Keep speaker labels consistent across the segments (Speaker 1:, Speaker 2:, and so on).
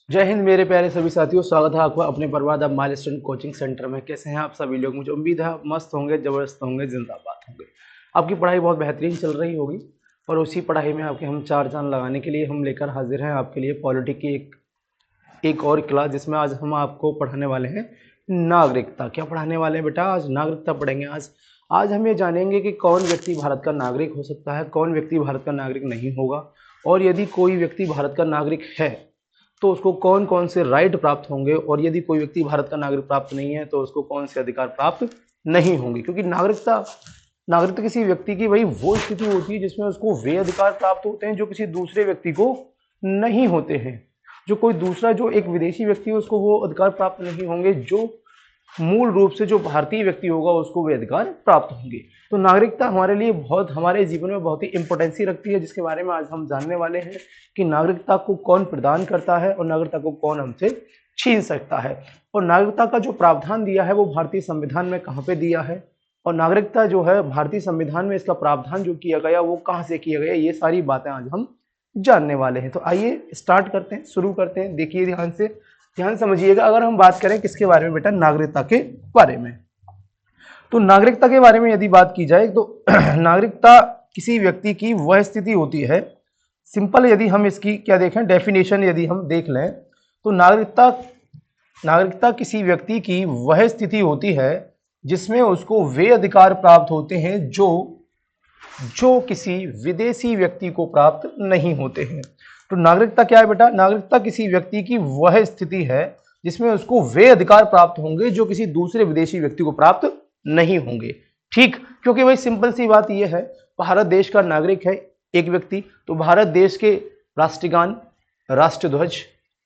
Speaker 1: जय हिंद मेरे प्यारे सभी साथियों, स्वागत है आपका अपने बर्बाद अब माइलस्टोन कोचिंग सेंटर में। कैसे हैं आप सभी लोग? मुझे उम्मीद है आप मस्त होंगे, जबरदस्त होंगे, जिंदाबाद होंगे। आपकी पढ़ाई बहुत बेहतरीन चल रही होगी और उसी पढ़ाई में आपके हम चार चांद लगाने के लिए हम लेकर हाजिर हैं आपके लिए पॉलिटी की एक और क्लास, जिसमें आज हम आपको पढ़ाने वाले हैं नागरिकता। क्या पढ़ाने वाले हैं बेटा? आज नागरिकता पढ़ेंगे। आज हम ये जानेंगे कि कौन व्यक्ति भारत का नागरिक हो सकता है, कौन व्यक्ति भारत का नागरिक नहीं होगा, और यदि कोई व्यक्ति भारत का नागरिक है तो उसको कौन कौन से राइट प्राप्त होंगे, और यदि कोई व्यक्ति भारत का नागरिक प्राप्त नहीं है तो उसको कौन से अधिकार प्राप्त नहीं होंगे। क्योंकि नागरिकता किसी व्यक्ति की वही वो स्थिति होती है जिसमें उसको वे अधिकार प्राप्त होते हैं जो किसी दूसरे व्यक्ति को नहीं होते हैं। जो कोई दूसरा, जो एक विदेशी व्यक्ति है, उसको वो अधिकार प्राप्त नहीं होंगे जो मूल रूप से जो भारतीय व्यक्ति होगा उसको वे अधिकार प्राप्त होंगे। तो नागरिकता हमारे लिए हमारे जीवन में बहुत ही इंपॉर्टेंसी रखती है, जिसके बारे में आज हम जानने वाले हैं कि नागरिकता को कौन प्रदान करता है और नागरिकता को कौन हमसे छीन सकता है, और नागरिकता का जो प्रावधान दिया है वो भारतीय संविधान में कहाँ पे दिया है, और नागरिकता जो है भारतीय संविधान में इसका प्रावधान जो किया गया वो कहाँ से किया गया। ये सारी बातें आज हम जानने वाले हैं। तो आइए स्टार्ट करते हैं, शुरू करते हैं। देखिए ध्यान समझिएगा। अगर हम बात करें किसके बारे में बेटा? नागरिकता के बारे में। तो नागरिकता के बारे में यदि बात की जाए तो नागरिकता किसी व्यक्ति की वह स्थिति होती है, सिंपल यदि हम इसकी क्या देखें डेफिनेशन यदि हम देख लें तो नागरिकता किसी व्यक्ति की वह स्थिति होती है जिसमें उसको वे अधिकार प्राप्त होते हैं जो किसी विदेशी व्यक्ति को प्राप्त नहीं होते हैं। तो नागरिकता क्या है बेटा? नागरिकता किसी व्यक्ति की वह स्थिति है जिसमें उसको वे अधिकार प्राप्त होंगे जो किसी दूसरे विदेशी व्यक्ति को प्राप्त नहीं होंगे। ठीक, क्योंकि भाई सिंपल सी बात यह है, भारत देश का नागरिक है एक व्यक्ति, तो भारत देश के राष्ट्रगान, राष्ट्रध्वज,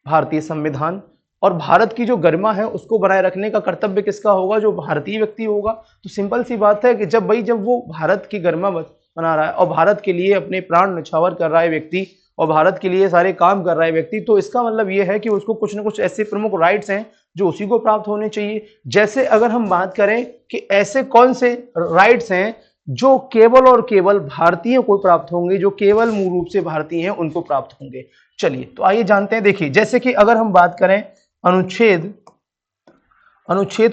Speaker 1: भारतीय संविधान और भारत की जो गरिमा है उसको बनाए रखने का कर्तव्य किसका होगा? जो भारतीय व्यक्ति होगा। तो सिंपल सी बात है कि जब वो भारत की गरिमा बना रहा है और भारत के लिए अपने प्राण न्यौछावर कर रहा है व्यक्ति, और भारत के लिए सारे काम कर रहा है व्यक्ति, तो इसका मतलब यह है कि उसको कुछ ना कुछ ऐसे प्रमुख राइट्स हैं जो उसी को प्राप्त होने चाहिए। जैसे अगर हम बात करें कि ऐसे कौन से राइट्स हैं जो केवल और केवल भारतीय को प्राप्त होंगे, जो केवल मूल रूप से भारतीय हैं उनको प्राप्त होंगे। चलिए तो आइए जानते हैं। देखिए, जैसे कि अगर हम बात करें अनुच्छेद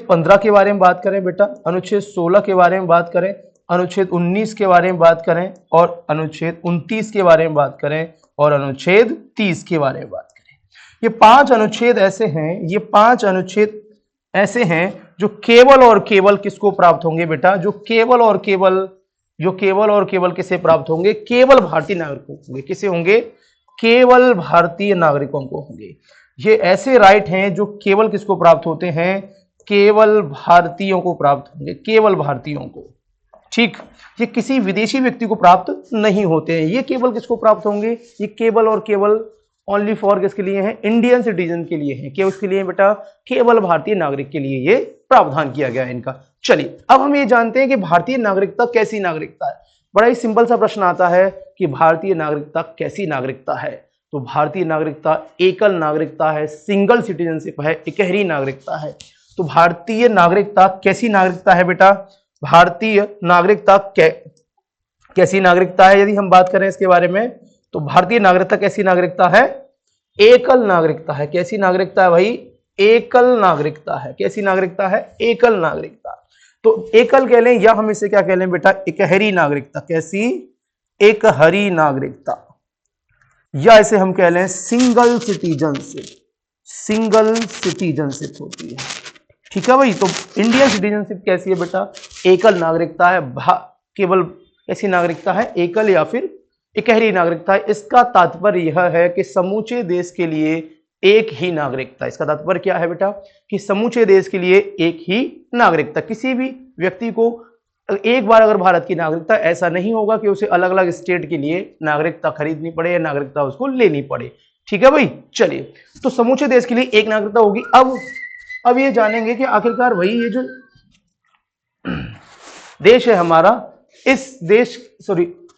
Speaker 1: 15 के बारे में बात करें बेटा, अनुच्छेद 16 के बारे में बात करें, अनुच्छेद 19 के बारे में बात करें, और अनुच्छेद 29 के बारे में बात करें, और अनुच्छेद 30 के बारे में बात करें। ये पांच अनुच्छेद ऐसे हैं जो केवल और केवल किसको प्राप्त होंगे बेटा? जो केवल और केवल किसे प्राप्त होंगे? केवल भारतीय नागरिकों होंगे। किसे होंगे? केवल भारतीय नागरिकों को होंगे। ये ऐसे राइट हैं जो केवल किसको प्राप्त होते हैं? केवल भारतीयों को प्राप्त होंगे, केवल भारतीयों को। ठीक, ये किसी विदेशी व्यक्ति को प्राप्त नहीं होते हैं। ये केवल किसको प्राप्त होंगे? ये केवल और केवल ओनली फॉर किसके लिए हैं? इंडियन सिटीजन के लिए हैं। क्या उसके लिए बेटा? केवल भारतीय नागरिक के लिए ये प्रावधान किया गया है इनका। चलिए अब हम ये जानते हैं कि भारतीय नागरिकता कैसी नागरिकता है। बड़ा ही सिंपल सा प्रश्न आता है कि भारतीय नागरिकता कैसी नागरिकता है। तो भारतीय नागरिकता एकल नागरिकता है, सिंगल सिटीजनशिप है, इकहरी नागरिकता है। तो भारतीय नागरिकता कैसी नागरिकता है बेटा? भारतीय नागरिकता कैसी नागरिकता है यदि हम बात करें इसके बारे में, तो भारतीय नागरिकता कैसी नागरिकता है? एकल नागरिकता है। कैसी नागरिकता है भाई? एकल नागरिकता है। कैसी नागरिकता है? एकल नागरिकता। तो एकल कह लें या हम इसे क्या कह लें बेटा? इकहरी नागरिकता। कैसी? एकहरी नागरिकता, या इसे हम कह लें सिंगल सिटीजनशिप। सिंगल सिटीजनशिप होती है। ठीक है भाई। तो इंडियन सिटीजनशिप कैसी है बेटा? एकल नागरिकता है। केवल कैसी नागरिकता है? एकल या फिर इकहरी नागरिकता है। इसका तात्पर्य यह है कि समूचे देश के लिए एक ही नागरिकता। इसका तात्पर्य क्या है बेटा? कि समूचे देश के लिए एक ही नागरिकता। किसी भी व्यक्ति को एक बार अगर भारत की नागरिकता, ऐसा नहीं होगा कि उसे अलग अलग स्टेट के लिए नागरिकता खरीदनी पड़े या नागरिकता उसको लेनी पड़े। ठीक है भाई। चलिए, तो समूचे देश के लिए एक नागरिकता होगी। अब ये जानेंगे कि आखिरकार वही ये जो देश है हमारा,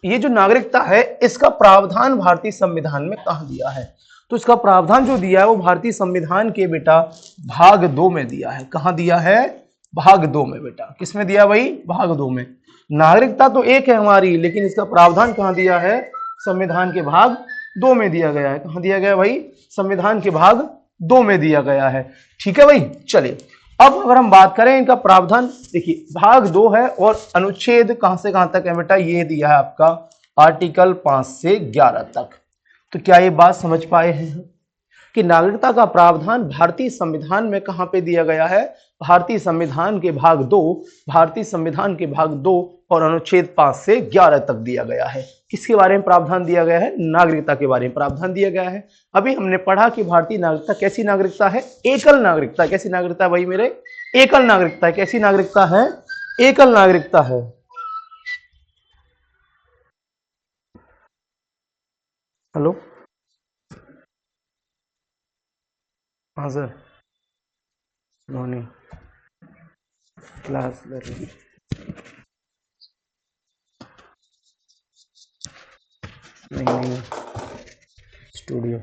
Speaker 1: ये जो नागरिकता है इसका प्रावधान भारतीय संविधान में कहां दिया है? तो इसका प्रावधान जो दिया है वो भारतीय संविधान के बेटा भाग 2 में दिया है। कहां दिया है? भाग 2 में बेटा। किसमें दिया भाई? भाग 2 में। नागरिकता तो एक है हमारी, लेकिन इसका प्रावधान कहां दिया है? संविधान के भाग 2 में दिया गया है। कहां दिया गया भाई? संविधान के भाग 2 में दिया गया है। ठीक है भाई, चलिए अब अगर हम बात करें इनका प्रावधान, देखिए भाग 2 है और अनुच्छेद कहां से कहां तक है बेटा, ये दिया है आपका आर्टिकल 5 से 11 तक। तो क्या ये बात समझ पाए हैं कि नागरिकता का प्रावधान भारतीय संविधान में कहां पे दिया गया है? भारतीय संविधान के भाग 2, भारतीय संविधान के भाग 2 और अनुच्छेद 5 से 11 तक दिया गया है। किसके बारे में प्रावधान दिया गया है? नागरिकता के बारे में प्रावधान दिया गया है। अभी हमने पढ़ा कि भारतीय नागरिकता कैसी नागरिकता है? एकल नागरिकता। कैसी नागरिकता भाई मेरे? एकल नागरिकता। कैसी नागरिकता है? एकल नागरिकता है। हेलो, हाँ सर, मॉर्निंग क्लास लर्निंग, नहीं स्टूडियो।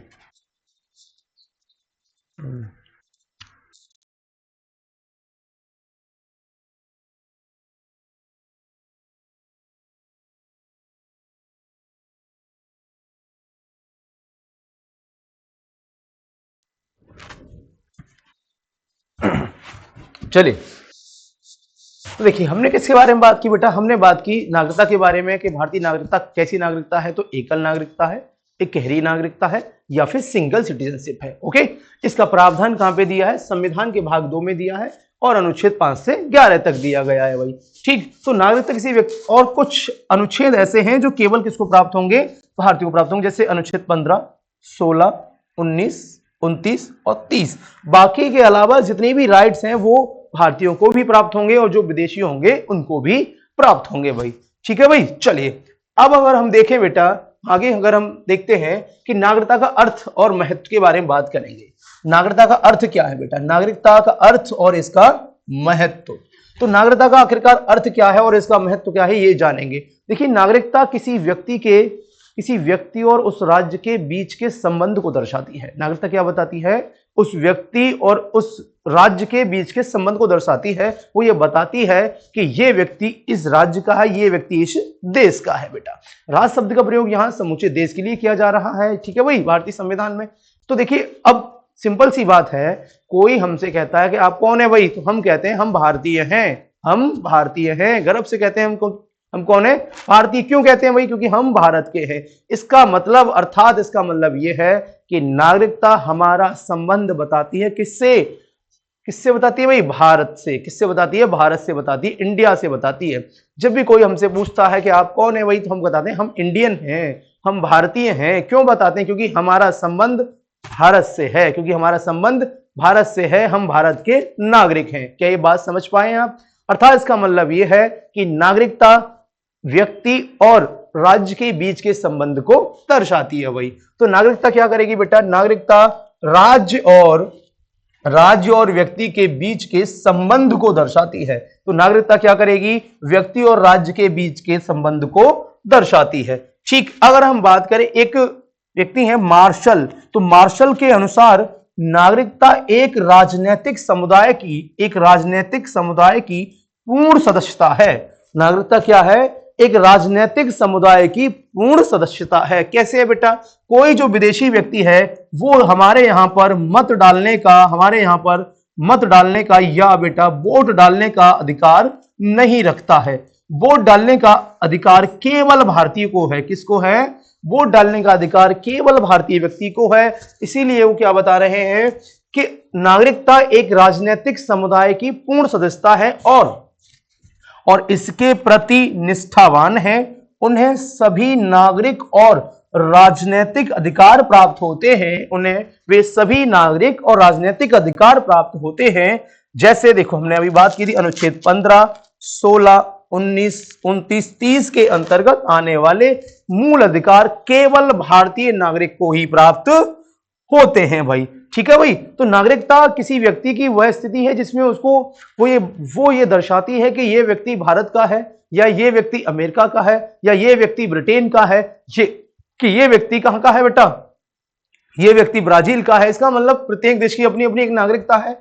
Speaker 1: चलिए, तो देखिए हमने किसके बारे में बात की बेटा? हमने बात की नागरिकता के बारे में कि भारतीय नागरिकता कैसी नागरिकता है। तो एकल नागरिकता है, इकहरी नागरिकता है या फिर सिंगल सिटीजनशिप है। ओके, इसका प्रावधान कहां पे दिया है? संविधान के भाग 2 में दिया है और अनुच्छेद 5 से 11 तक दिया गया है भाई। ठीक, तो नागरिकता किसी व्यक्ति, और कुछ अनुच्छेद ऐसे हैं जो केवल किसको प्राप्त होंगे? भारतीय को प्राप्त होंगे, जैसे अनुच्छेद 15, 16, 19, 29 और 30। बाकी के अलावा जितनी भी राइट्स हैं वो भारतीयों को भी प्राप्त होंगे और जो विदेशी होंगे उनको भी प्राप्त होंगे भाई। ठीक है भाई, चलिए अब अगर हम देखें बेटा आगे, अगर हम देखते हैं कि नागरिकता का अर्थ और महत्व के बारे में बात करेंगे। नागरिकता का अर्थ क्या है बेटा? नागरिकता का अर्थ और इसका महत्व। तो नागरिकता का आखिरकार अर्थ क्या है और इसका महत्व क्या है, ये जानेंगे। देखिए, नागरिकता किसी व्यक्ति और उस राज्य के बीच के संबंध को दर्शाती है। नागरिकता क्या बताती है? उस व्यक्ति और उस राज्य के बीच के संबंध को दर्शाती है। वो ये बताती है कि ये व्यक्ति इस राज्य का है, ये व्यक्ति इस देश का है बेटा। राज्य शब्द का प्रयोग यहां समूचे देश के लिए किया जा रहा है। ठीक है भाई, भारतीय संविधान में। तो देखिए, अब सिंपल सी बात है, कोई हमसे कहता है कि आप कौन है भाई, तो हम कहते हैं हम भारतीय हैं। हम भारतीय हैं, गर्व से कहते हैं हम कौन है? भारतीय। क्यों कहते हैं भाई? क्योंकि हम भारत के हैं। इसका मतलब, अर्थात इसका मतलब यह है कि नागरिकता हमारा संबंध बताती है। किससे बताती है भाई? भारत से। किससे बताती है? भारत से बताती है, इंडिया से बताती है। जब भी कोई हमसे पूछता है कि आप कौन है भाई, तो हम बताते हैं हम इंडियन हैं, हम भारतीय हैं। क्यों बताते हैं? क्योंकि हमारा संबंध भारत से है, क्योंकि हमारा संबंध भारत से है, हम भारत के नागरिक हैं। क्या ये बात समझ पाए आप? अर्थात इसका मतलब यह है कि नागरिकता व्यक्ति और राज्य के बीच के संबंध को दर्शाती है भाई। तो नागरिकता क्या करेगी बेटा? नागरिकता राज्य और व्यक्ति के बीच के संबंध को दर्शाती है। तो नागरिकता क्या करेगी? व्यक्ति और राज्य के बीच के संबंध को दर्शाती है। ठीक, अगर हम बात करें, एक व्यक्ति है मार्शल, तो मार्शल के अनुसार नागरिकता एक राजनीतिक समुदाय की पूर्ण सदस्यता है। नागरिकता क्या है? एक राजनीतिक समुदाय की पूर्ण सदस्यता है। कैसे है बेटा? कोई जो विदेशी व्यक्ति है वो हमारे यहाँ पर मत डालने का या बेटा वोट डालने का अधिकार नहीं रखता है। वोट डालने का अधिकार केवल भारतीय को है। किसको है? वोट डालने का अधिकार केवल भारतीय व्यक्ति को है। इसीलिए वो क्या बता रहे हैं कि नागरिकता एक राजनीतिक समुदाय की पूर्ण सदस्यता है और इसके प्रति निष्ठावान है। उन्हें सभी नागरिक और राजनीतिक अधिकार प्राप्त होते हैं। उन्हें वे सभी नागरिक और राजनीतिक अधिकार प्राप्त होते हैं। जैसे देखो, हमने अभी बात की थी अनुच्छेद 15, 16, 19, 29, 30 के अंतर्गत आने वाले मूल अधिकार केवल भारतीय नागरिक को ही प्राप्त होते हैं भाई। ठीक है भाई। तो नागरिकता किसी व्यक्ति की वह स्थिति है जिसमें उसको वो ये दर्शाती है कि ये व्यक्ति भारत का है, या ये व्यक्ति अमेरिका का है, या ये व्यक्ति ब्रिटेन का है, ये व्यक्ति कहां का है बेटा? ये व्यक्ति ब्राजील का है। इसका मतलब प्रत्येक देश की अपनी अपनी एक नागरिकता है।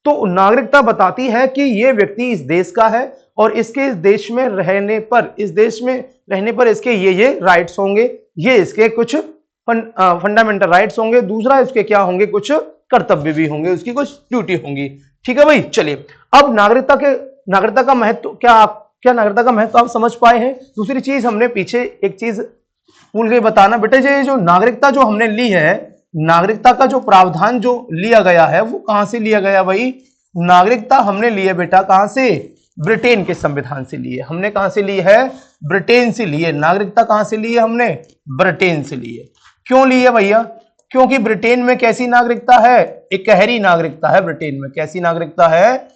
Speaker 1: तो नागरिकता बताती है कि ये व्यक्ति इस देश का है और इस देश में रहने पर इसके ये राइट्स होंगे, ये इसके कुछ फंडामेंटल राइट्स होंगे। दूसरा, इसके क्या होंगे? कुछ कर्तव्य भी होंगे, उसकी कुछ ड्यूटी होंगी। ठीक है भाई, चलिए अब नागरिकता का महत्व क्या नागरिकता का महत्व आप समझ पाए हैं। दूसरी चीज हमने पीछे एक चीज भूल गए बताना बेटे, ये जो नागरिकता जो हमने ली है, नागरिकता का जो प्रावधान जो लिया गया है वो कहां से लिया गया भाई। नागरिकता हमने ली है बेटा कहां से, ब्रिटेन के संविधान से ली है। हमने कहां से ली है, ब्रिटेन से ली है। नागरिकता कहां से ली है हमने, ब्रिटेन से ली है। क्यों ली है भैया, क्योंकि ब्रिटेन में कैसी नागरिकता है, एकहरी नागरिकता है ब्रिटेन में। कैसी नागरिकता है,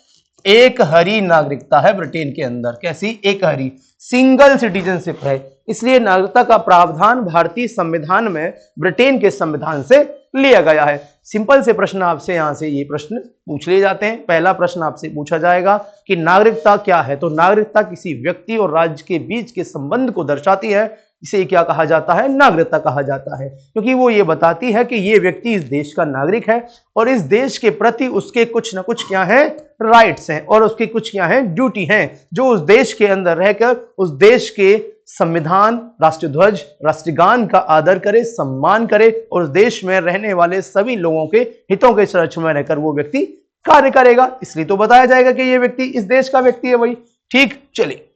Speaker 1: एक हरी नागरिकता है ब्रिटेन के अंदर। कैसी, एक हरी, सिंगल सिटीजनशिप है। इसलिए नागरिकता का प्रावधान भारतीय संविधान में ब्रिटेन के संविधान से लिया गया है। सिंपल से प्रश्न आपसे यहां से ये प्रश्न पूछ लिए जाते हैं। पहला प्रश्न आपसे पूछा जाएगा कि नागरिकता क्या है, तो नागरिकता किसी व्यक्ति और राज्य के बीच के संबंध को दर्शाती है। इसे क्या कहा जाता है, नागरिकता कहा जाता है, क्योंकि वो ये बताती है कि ये व्यक्ति इस देश का नागरिक है और इस देश के प्रति उसके कुछ ना कुछ क्या है, राइट्स हैं, और उसकी कुछ क्या है, ड्यूटी हैं, जो उस देश के अंदर रहकर उस देश के संविधान, राष्ट्रीय ध्वज, राष्ट्रगान का आदर करे, सम्मान करे और उस देश में रहने वाले सभी लोगों के हितों के संरक्षण में रहकर वो व्यक्ति कार्य करेगा। इसलिए तो बताया जाएगा कि ये व्यक्ति इस देश का व्यक्ति है भाई। ठीक, चलिए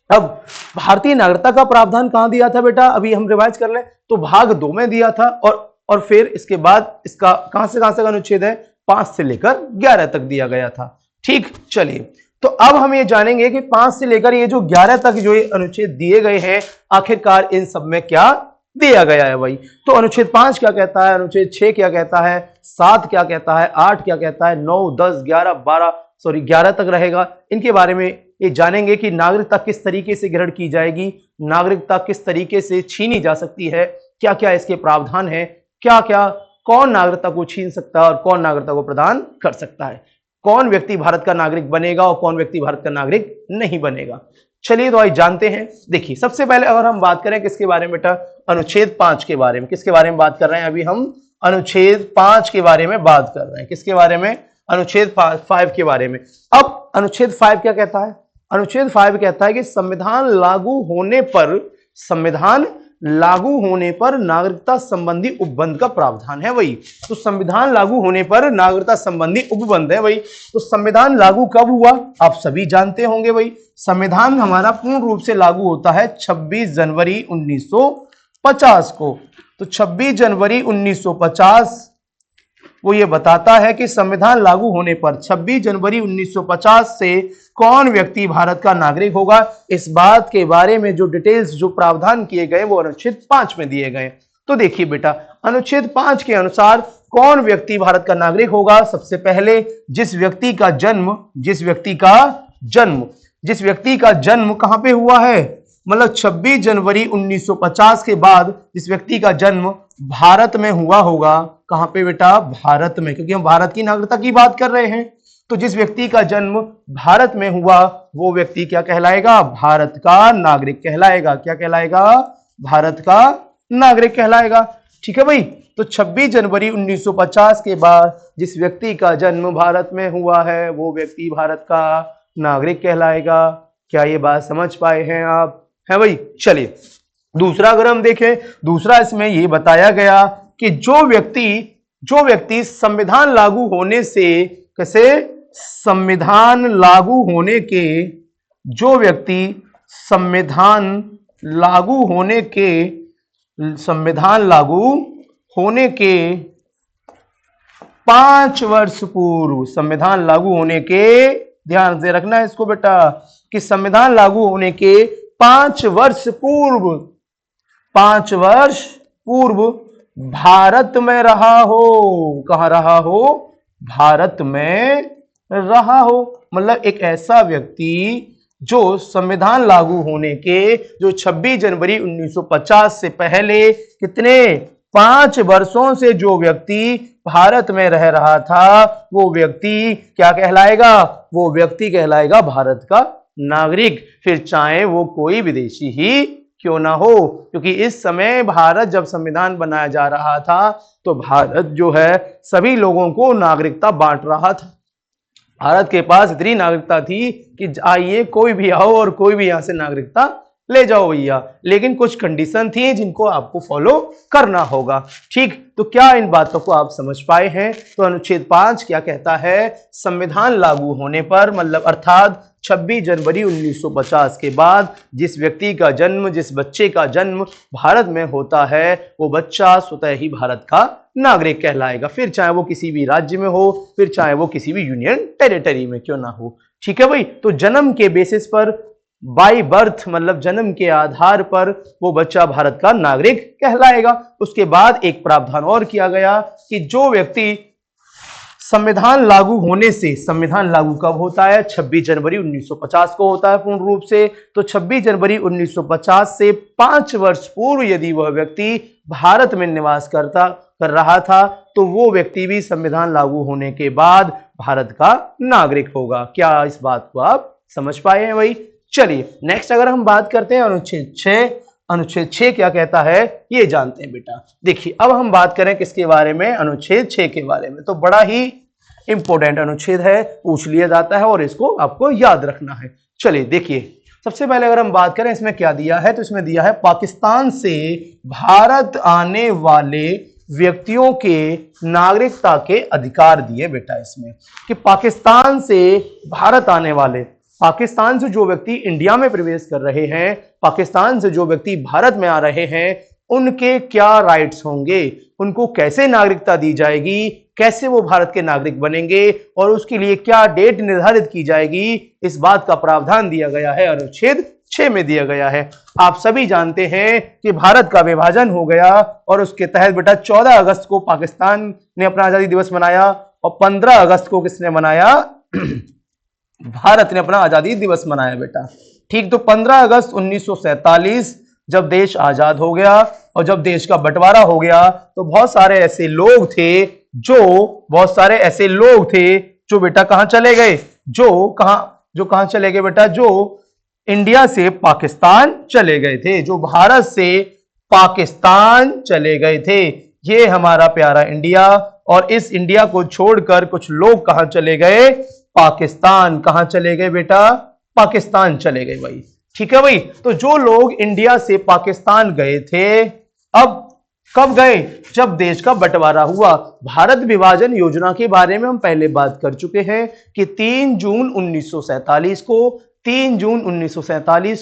Speaker 1: अब भारतीय नागरिकता का प्रावधान कहां दिया था बेटा, अभी हम रिवाइज कर लें तो भाग 2 में दिया था, और फिर इसके बाद इसका कहां से का अनुच्छेद है, 5 से लेकर 11 तक दिया गया था। ठीक, चलिए तो अब हम ये जानेंगे कि 5 से लेकर ये जो 11 तक जो ये अनुच्छेद दिए गए हैं, आखिरकार इन सब में क्या दिया गया है भाई। तो अनुच्छेद 5 क्या कहता है, अनुच्छेद 6 क्या कहता है, 7 क्या कहता है, 8 क्या कहता है, 9, 10, 11 तक रहेगा। इनके बारे में ये जानेंगे कि नागरिकता किस तरीके से ग्रहण की जाएगी, नागरिकता किस तरीके से छीनी जा सकती है, क्या क्या इसके प्रावधान है, क्या क्या, कौन नागरिकता को छीन सकता है और कौन नागरिकता को प्रदान कर सकता है, कौन व्यक्ति भारत का नागरिक बनेगा और कौन व्यक्ति भारत का नागरिक नहीं बनेगा। चलिए तो आज जानते हैं। देखिए सबसे पहले अगर हम बात करें किसके बारे में बेटा, अनुच्छेद 5 के बारे में। किसके बारे में बात कर रहे हैं, अभी हम अनुच्छेद 5 के बारे में बात कर रहे हैं। किसके बारे में, अनुच्छेद 5 के बारे में। अब अनुच्छेद 5 क्या कहता है, अनुच्छेद 5 कहता है कि संविधान लागू होने पर नागरिकता संबंधी उपबंध का प्रावधान है वही। तो संविधान लागू होने पर नागरिकता संबंधी उपबंध है वही। तो संविधान लागू कब हुआ, आप सभी जानते होंगे भाई। संविधान हमारा पूर्ण रूप से लागू होता है 26 जनवरी 1950 को। तो 26 जनवरी 1950 वो ये बताता है कि संविधान लागू होने पर 26 जनवरी 1950 से कौन व्यक्ति भारत का नागरिक होगा। इस बात के बारे में जो डिटेल्स, जो प्रावधान किए गए वो अनुच्छेद 5 में दिए गए। तो देखिए बेटा, अनुच्छेद 5 के अनुसार कौन व्यक्ति भारत का नागरिक होगा। सबसे पहले जिस व्यक्ति का जन्म कहां पे हुआ है, मतलब 26 जनवरी 1950 के बाद जिस व्यक्ति का जन्म भारत में हुआ होगा। कहां पे बेटा, भारत में, क्योंकि हम भारत की नागरिकता की बात कर रहे हैं। तो जिस व्यक्ति का जन्म भारत में हुआ वो व्यक्ति क्या कहलाएगा, भारत का नागरिक कहलाएगा। क्या कहलाएगा, भारत का नागरिक कहलाएगा। ठीक है भाई। तो 26 जनवरी 1950 के बाद जिस व्यक्ति का जन्म भारत में हुआ है वो व्यक्ति भारत का नागरिक कहलाएगा। क्या ये बात समझ पाए हैं आप, है भाई। चलिए दूसरा अगर हम देखें, दूसरा इसमें ये बताया गया कि जो व्यक्ति संविधान लागू होने से, कैसे, संविधान लागू होने के, जो व्यक्ति संविधान लागू होने के 5 वर्ष पूर्व, संविधान लागू होने के, ध्यान से रखना है इसको बेटा, कि संविधान लागू होने के 5 वर्ष पूर्व भारत में रहा हो। कहां रहा हो, भारत में रहा हो। मतलब एक ऐसा व्यक्ति जो संविधान लागू होने के, जो 26 जनवरी 1950 से पहले कितने 5 वर्षों से जो व्यक्ति भारत में रह रहा था, वो व्यक्ति क्या कहलाएगा, वो व्यक्ति कहलाएगा भारत का नागरिक। फिर चाहे वो कोई विदेशी ही क्यों ना हो, क्योंकि इस समय भारत जब संविधान बनाया जा रहा था तो भारत जो है सभी लोगों को नागरिकता बांट रहा था। भारत के पास इतनी नागरिकता थी कि आइए कोई भी आओ और कोई भी यहां से नागरिकता ले जाओ भैया, लेकिन कुछ कंडीशन थी जिनको आपको फॉलो करना होगा। ठीक, तो क्या इन बातों को आप समझ पाए हैं? तो अनुच्छेद 5 क्या कहता है? संविधान लागू होने पर, मतलब अर्थात 26 जनवरी 1950 के बाद जिस व्यक्ति का जन्म, जिस बच्चे का जन्म भारत में होता है, वो बच्चा स्वतः ही भारत का नागरिक कहलाएगा, फिर चाहे वो किसी भी राज्य में हो, फिर चाहे वो किसी भी यूनियन टेरिटरी में क्यों ना हो। ठीक है भाई, तो जन्म के बेसिस पर, बाय बर्थ मतलब जन्म के आधार पर वो बच्चा भारत का नागरिक कहलाएगा। उसके बाद एक प्रावधान और किया गया कि जो व्यक्ति संविधान लागू होने से, संविधान लागू कब होता है? 26 जनवरी 1950 को होता है पूर्ण रूप से। तो 26 जनवरी 1950 से 5 वर्ष पूर्व यदि वह व्यक्ति भारत में निवास कर रहा था, तो वो व्यक्ति भी संविधान लागू होने के बाद भारत का नागरिक होगा। क्या इस बात को आप समझ पाए हैं भाई? चलिए नेक्स्ट अगर हम बात करते हैं अनुच्छेद 6, अनुच्छेद 6 क्या कहता है ये जानते हैं बेटा। देखिए अब हम बात करें किसके बारे में? अनुच्छेद 6 के बारे में। तो बड़ा ही इंपॉर्टेंट अनुच्छेद है, पूछ लिया जाता है और इसको आपको याद रखना है। चलिए देखिए, सबसे पहले अगर हम बात करें इसमें क्या दिया है, तो इसमें दिया है पाकिस्तान से भारत आने वाले व्यक्तियों के नागरिकता के अधिकार दिए बेटा इसमें, कि पाकिस्तान से भारत आने वाले, पाकिस्तान से जो व्यक्ति इंडिया में प्रवेश कर रहे हैं, पाकिस्तान से जो व्यक्ति भारत में आ रहे हैं, उनके क्या राइट्स होंगे, उनको कैसे नागरिकता दी जाएगी, कैसे वो भारत के नागरिक बनेंगे और उसके लिए क्या डेट निर्धारित की जाएगी, इस बात का प्रावधान दिया गया है अनुच्छेद 6 में दिया गया है। आप सभी जानते हैं कि भारत का विभाजन हो गया और उसके तहत बेटा 14 अगस्त को पाकिस्तान ने अपना आजादी दिवस मनाया और 15 अगस्त को किसने मनाया? भारत ने अपना आजादी दिवस मनाया बेटा। ठीक, तो 15 अगस्त 1947 जब देश आजाद हो गया और जब देश का बंटवारा हो गया, तो बहुत सारे ऐसे लोग थे जो बेटा कहां चले गए, जो कहां चले गए बेटा, जो इंडिया से पाकिस्तान चले गए थे, जो भारत से पाकिस्तान चले गए थे। ये हमारा प्यारा इंडिया, और इस इंडिया को छोड़कर कुछ लोग कहां चले गए? पाकिस्तान। कहां चले गए बेटा? पाकिस्तान चले गए भाई। ठीक है भाई, तो जो लोग इंडिया से पाकिस्तान गए थे, अब कब गए? जब देश का बंटवारा हुआ। भारत विभाजन योजना के बारे में हम पहले बात कर चुके हैं कि 3 जून 1947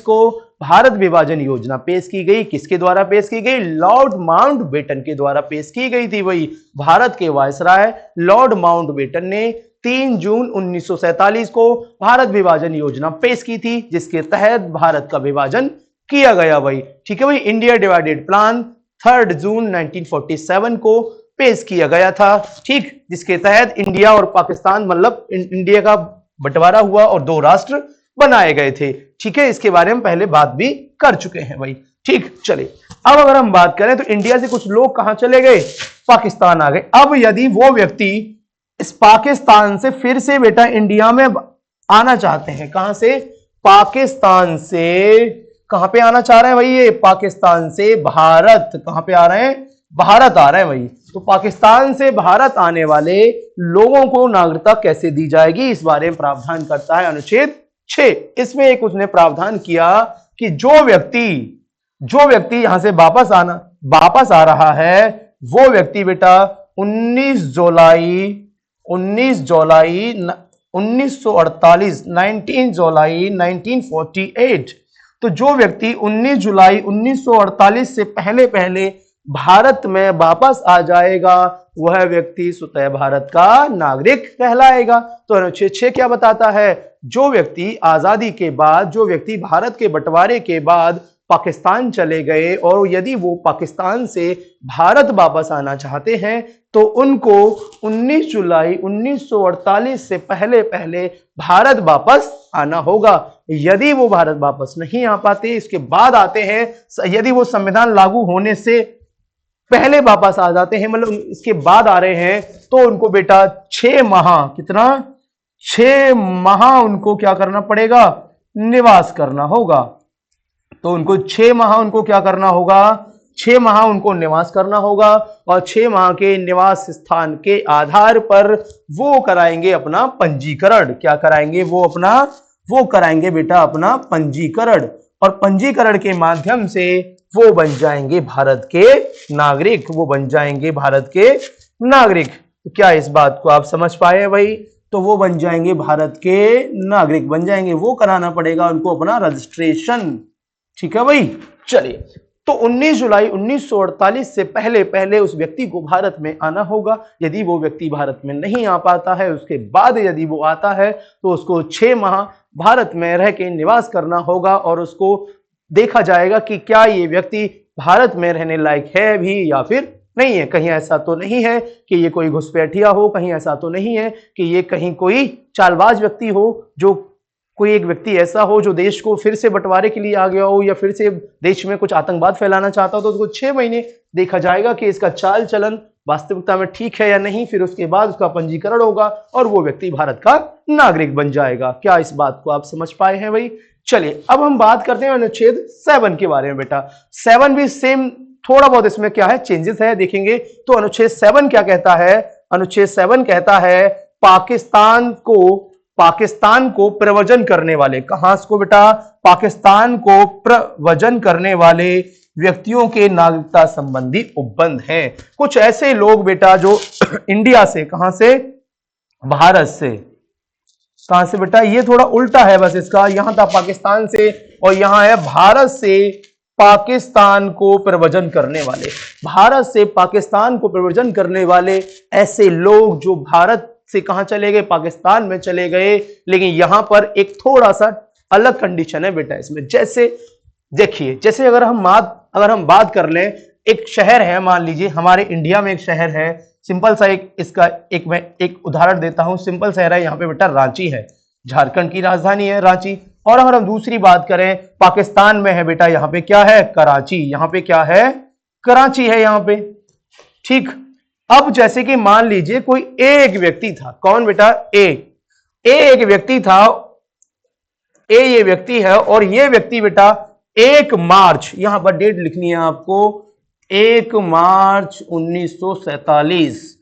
Speaker 1: को भारत विभाजन योजना पेश की गई। किसके द्वारा पेश की गई? लॉर्ड माउंटबेटन के द्वारा पेश की गई थी। वही भारत के वायसराय लॉर्ड माउंटबेटन ने 3 जून 1947 को भारत विभाजन योजना पेश की थी, जिसके तहत भारत का विभाजन किया गया भाई। ठीक है भाई, इंडिया डिवाइडेड प्लान 3 जून 1947 को पेश किया गया था। ठीक, जिसके तहत इंडिया और पाकिस्तान मतलब इंडिया का बंटवारा हुआ और 2 राष्ट्र बनाए गए थे। ठीक है, इसके बारे में पहले बात भी कर चुके हैं भाई। ठीक, चलिए अब अगर हम बात करें तो इंडिया से कुछ लोग कहां चले गए? पाकिस्तान आ गए। अब यदि वो व्यक्ति इस पाकिस्तान से फिर से बेटा इंडिया में आना चाहते हैं, कहां से? पाकिस्तान से कहां पे आना चाह रहे हैं भाई? ये पाकिस्तान से भारत। कहां पे आ रहे हैं? भारत आ रहे हैं भाई। तो पाकिस्तान से भारत आने वाले लोगों को नागरिकता कैसे दी जाएगी, इस बारे में प्रावधान करता है अनुच्छेद 6। इसमें एक उसने प्रावधान किया कि जो व्यक्ति यहां से वापस आ रहा है, वो व्यक्ति बेटा 19 जुलाई 1948 तो जो व्यक्ति 19 जुलाई 1948 से पहले भारत में वापस आ जाएगा, वह व्यक्ति स्वतः भारत का नागरिक कहलाएगा। तो अनुच्छेद 6 क्या बताता है? जो व्यक्ति आजादी के बाद, जो व्यक्ति भारत के बंटवारे के बाद पाकिस्तान चले गए और यदि वो पाकिस्तान से भारत वापस आना चाहते हैं, तो उनको 19 जुलाई 1948 से पहले भारत वापस आना होगा। यदि वो भारत वापस नहीं आ पाते, इसके बाद आते हैं, यदि वो संविधान लागू होने से पहले वापस आ जाते हैं, मतलब इसके बाद आ रहे हैं, तो उनको बेटा 6 माह उनको क्या करना पड़ेगा? निवास करना होगा। तो उनको 6 माह उनको क्या करना होगा? 6 माह उनको निवास करना होगा और 6 माह के निवास स्थान के आधार पर वो कराएंगे अपना पंजीकरण। क्या कराएंगे? वो कराएंगे बेटा अपना पंजीकरण। और पंजीकरण के माध्यम से वो बन जाएंगे भारत के नागरिक, वो बन जाएंगे भारत के नागरिक। तो क्या इस बात को आप समझ पाए हैं भाई? तो वो बन जाएंगे भारत के नागरिक बन जाएंगे, वो कराना पड़ेगा उनको अपना रजिस्ट्रेशन। ठीक है भाई, चलिए। तो 19 जुलाई 1948 से पहले पहले उस व्यक्ति को भारत में आना होगा। यदि वो व्यक्ति भारत में नहीं आ पाता है, उसके बाद यदि वो आता है तो उसको 6 माह भारत में रह के निवास करना होगा और उसको देखा जाएगा कि क्या ये व्यक्ति भारत में रहने लायक है भी या फिर नहीं है। कहीं ऐसा तो नहीं है कि ये कोई घुसपैठिया हो, कहीं ऐसा तो नहीं है कि ये कहीं कोई चालबाज व्यक्ति हो, जो कोई एक व्यक्ति ऐसा हो जो देश को फिर से बंटवारे के लिए आ गया हो या फिर से देश में कुछ आतंकवाद फैलाना चाहता हो। तो उसको 6 महीने देखा जाएगा कि इसका चाल चलन वास्तविकता में ठीक है या नहीं, फिर उसके बाद उसका पंजीकरण होगा और वो व्यक्ति भारत का नागरिक बन जाएगा। क्या इस बात को आप समझ पाए हैं भाई? चलिए अब हम बात करते हैं अनुच्छेद 7 के बारे में। बेटा 7 भी सेम, थोड़ा बहुत इसमें क्या है चेंजेस है, देखेंगे। तो अनुच्छेद 7 क्या कहता है? अनुच्छेद 7 कहता है पाकिस्तान को प्रवचन करने वाले, कहां को बेटा? पाकिस्तान को प्रवचन करने वाले व्यक्तियों के नागरिकता संबंधी उपबंध हैं। कुछ ऐसे लोग बेटा जो इंडिया से, कहां से? भारत से। कहां से बेटा? ये थोड़ा उल्टा है बस इसका, यहां था पाकिस्तान से और यहां है भारत से पाकिस्तान को प्रवचन करने वाले। भारत से पाकिस्तान को प्रवचन करने वाले ऐसे लोग जो भारत से कहां चले गए? पाकिस्तान में चले गए। लेकिन यहां पर एक थोड़ा सा अलग कंडीशन है बेटा इसमें। जैसे देखिए, जैसे अगर हम बात कर लें, एक शहर है, मान लीजिए हमारे इंडिया में एक शहर है, सिंपल सा मैं एक उदाहरण देता हूं। सिंपल शहर है यहाँ पे बेटा, रांची है, झारखंड की राजधानी है रांची। और अगर हम दूसरी बात करें, पाकिस्तान में है बेटा, यहाँ पे क्या है? कराची। यहाँ पे क्या है? कराची है यहाँ पे। ठीक। अब जैसे कि मान लीजिए कोई एक व्यक्ति था, कौन बेटा? एक व्यक्ति था, ये व्यक्ति है और ये व्यक्ति बेटा 1 मार्च, यहां पर डेट लिखनी है आपको, 1 मार्च 1947,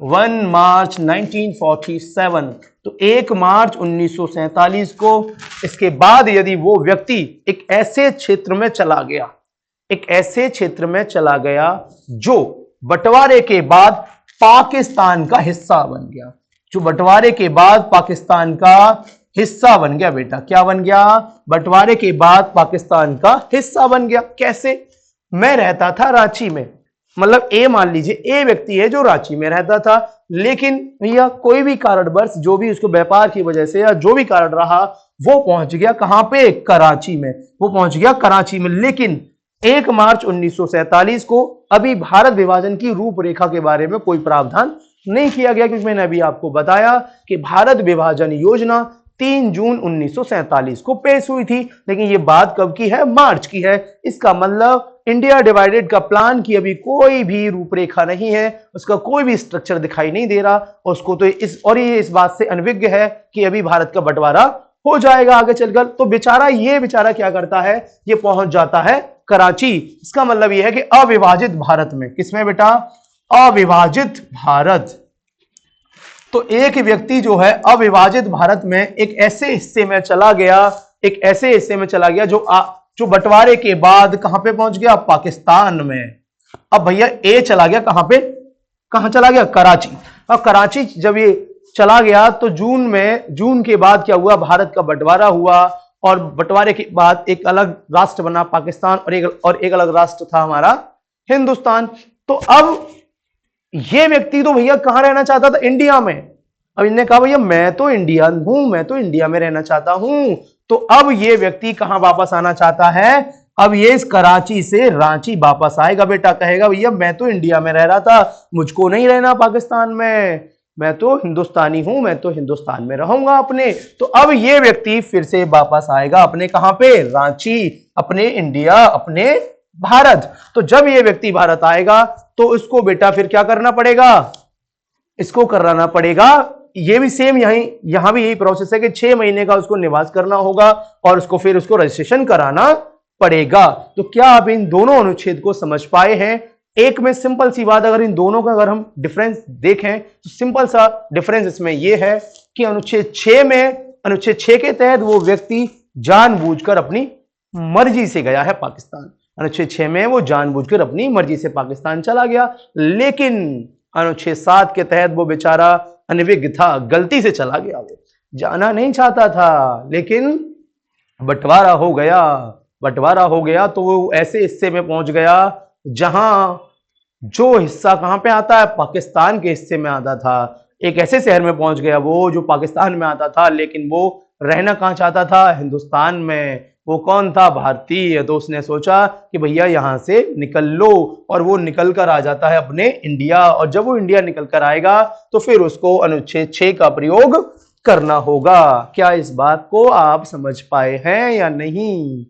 Speaker 1: 1 मार्च 1947। तो 1 मार्च 1947 को, इसके बाद यदि वो व्यक्ति एक ऐसे क्षेत्र में चला गया जो बंटवारे के बाद पाकिस्तान का हिस्सा बन गया, जो बंटवारे के बाद पाकिस्तान का हिस्सा बन गया बेटा। क्या बन गया? बंटवारे के बाद पाकिस्तान का हिस्सा बन गया। कैसे? मैं रहता था रांची में, मतलब मान लीजिए ए व्यक्ति है जो रांची में रहता था, लेकिन भैया कोई भी कारणवश, जो भी उसको व्यापार की वजह से या जो भी कारण रहा, वो पहुंच गया कहां पे? कराची में। वो पहुंच गया कराची में। लेकिन 1 मार्च 1947 को अभी भारत विभाजन की रूपरेखा के बारे में कोई प्रावधान नहीं किया गया, क्योंकि मैंने अभी आपको बताया कि भारत विभाजन योजना 3 जून 1947 को पेश हुई थी। लेकिन ये बात कब की है? मार्च की है। इसका मतलब इंडिया डिवाइडेड का प्लान की अभी कोई भी रूपरेखा नहीं है, उसका कोई भी स्ट्रक्चर दिखाई नहीं दे रहा। और उसको तो ये इस बात से अनभिज्ञ है कि अभी भारत का बंटवारा हो जाएगा आगे चलकर। तो बेचारा क्या करता है? ये पहुंच जाता है कराची। इसका मतलब यह है कि अविभाजित भारत में, किसमें बेटा? अविभाजित भारत। तो एक व्यक्ति जो है अविभाजित भारत में एक ऐसे हिस्से में चला गया जो बंटवारे के बाद कहां पे पहुंच गया? पाकिस्तान में। अब भैया ए चला गया कहां चला गया? कराची। अब कराची जब ये चला गया तो जून के बाद क्या हुआ? भारत का बंटवारा हुआ और बंटवारे के बाद एक अलग राष्ट्र बना पाकिस्तान और एक अलग राष्ट्र था हमारा हिंदुस्तान। तो अब ये व्यक्ति तो भैया कहां रहना चाहता था? इंडिया में। अब इन्होंने कहा भैया मैं तो इंडियन हूं, मैं तो इंडिया में रहना चाहता हूं। तो अब ये व्यक्ति कहां वापस आना चाहता है? अब ये इस कराची से रांची वापस आएगा बेटा, कहेगा भैया मैं तो इंडिया में रह रहा था, मुझको नहीं रहना पाकिस्तान में, मैं तो हिंदुस्तानी हूं, मैं तो हिंदुस्तान में रहूंगा अपने। तो अब ये व्यक्ति फिर से वापस आएगा अपने कहां पे? रांची, अपने इंडिया, अपने भारत। तो जब ये व्यक्ति भारत आएगा तो इसको बेटा फिर क्या करना पड़ेगा? इसको कराना पड़ेगा, ये भी सेम यहां भी यही प्रोसेस है कि 6 महीने का उसको निवास करना होगा और उसको रजिस्ट्रेशन कराना पड़ेगा। तो क्या आप इन दोनों अनुच्छेद को समझ पाए हैं? एक में सिंपल सी बात, अगर इन दोनों का हम डिफरेंस देखें तो सिंपल सा डिफरेंस इसमें यह है कि अनुच्छेद 6 के तहत वो व्यक्ति जानबूझकर अपनी मर्जी से गया है पाकिस्तान। अनुच्छेद 6 में वो जानबूझकर अपनी मर्जी से पाकिस्तान चला गया, लेकिन अनुच्छेद 7 के तहत वो बेचारा अनभिज्ञ था, गलती से चला गया, वो जाना नहीं चाहता था, लेकिन बंटवारा हो गया। बंटवारा हो गया तो वो ऐसे हिस्से में पहुंच गया जहां जो हिस्सा कहां पे आता है, पाकिस्तान के हिस्से में आता था। एक ऐसे शहर में पहुंच गया वो जो पाकिस्तान में आता था, लेकिन वो रहना कहां चाहता था, हिंदुस्तान में। वो कौन था, भारतीय। तो उसने सोचा कि भैया यहां से निकल लो, और वो निकल कर आ जाता है अपने इंडिया। और जब वो इंडिया निकल कर आएगा तो फिर उसको अनुच्छेद 6 का प्रयोग करना होगा। क्या इस बात को आप समझ पाए हैं या नहीं?